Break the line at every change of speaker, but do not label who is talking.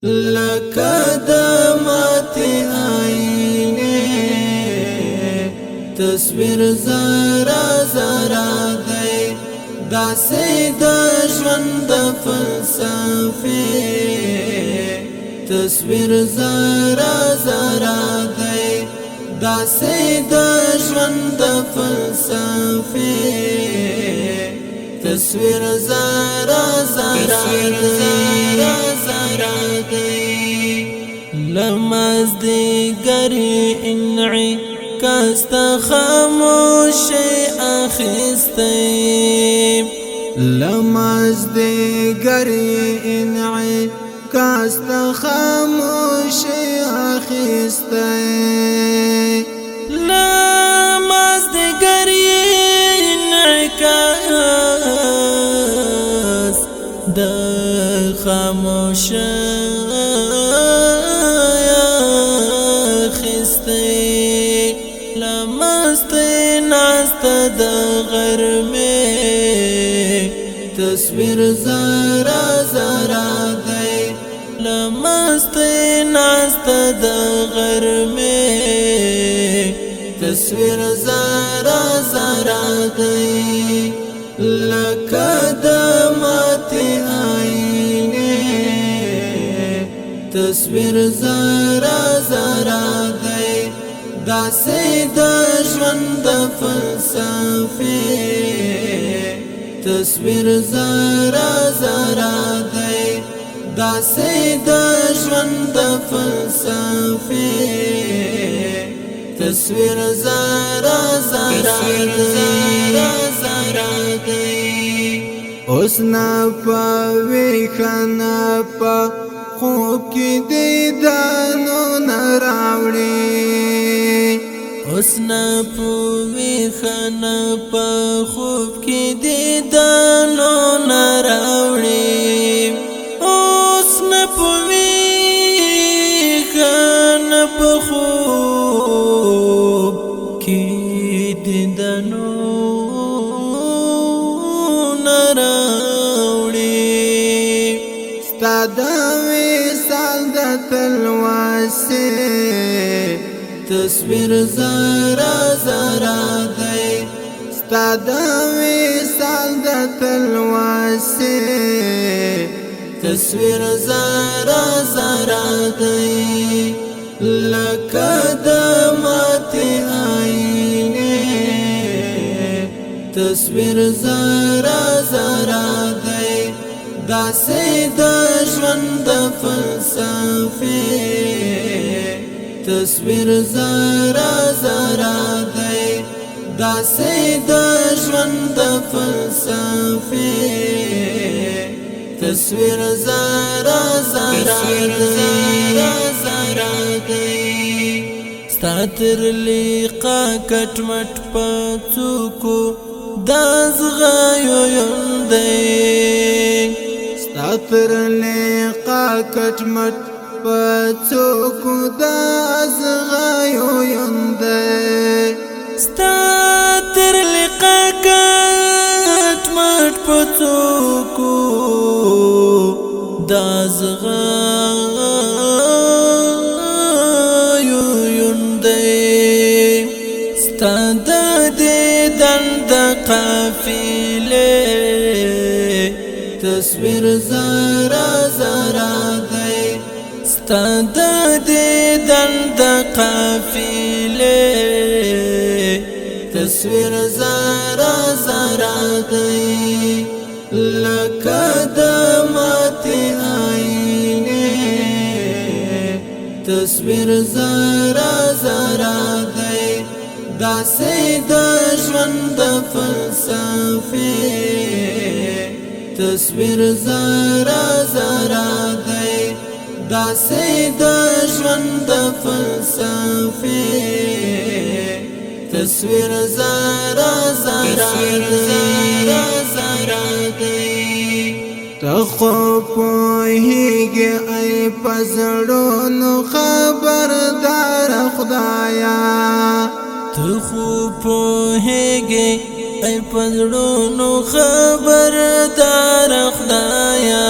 لکه د ماتې آینې تصویر زرا زرا دی داسې د ژوند د فلسفې تصویر زرا زرا دی داسې د ژوند د فلسفې تصویر زرا زرا دی لمازدیگری انعکاس تا خاموشی اخیستی لمازدیگری انعکاس تا خاموشی اخیستی لمازدیگری انعکاس د خاموشی د غرمه تصویر زرا زرا دی لمست ناست د غرمه تصویر زرا زرا دی لکه د ماتې آینې تصویر زرا زرا دی داسې د ژوند د فلسفې تصویر زرا زرا دی داسې د ژوند د فلسفې تصویر زرا زرا دی اوس نه پوي خنا په خوب کې دې دانو نراوړي اوس نه پوي خنا په خوب کې دې دانو نراوړي اوس نه پوي خنا په خوب کې دې دانو نراوړي ستاد وصال د تلواسه تصویر زرا زرا دی ستاد وصال د تلواسه تصویر زرا زرا دی لکه د ماتې آینې تصویر زرا زرا دی داسې د ژوند د فلسفې تصویر زرا زرا دی داسې د ژوند د فلسفې تصویر زرا زرا دی ستاتر لیقا کټ مټ پڅوکو دازغایو یندې ستاتر لیقا کټ مټ پڅوکو دازغایو یندې ستاتر لیقا کټ مټ پڅوکو دازغایو یندې ستاد دې دند قافله تصویر زرا زرا دی ستاد دې دند قافله تصویر زرا زرا دی لکه د ماتې آینې تصویر زرا زرا دی داسې د ژوند د فلسفې تصویر زرا زرا دی داسې د ژوند د فلسفې تصویر زرا زرا دی تخو پوهیږي ای پزړونو خبردار خدایا تخو پوهیږي ای پزړونو خبردار خدایا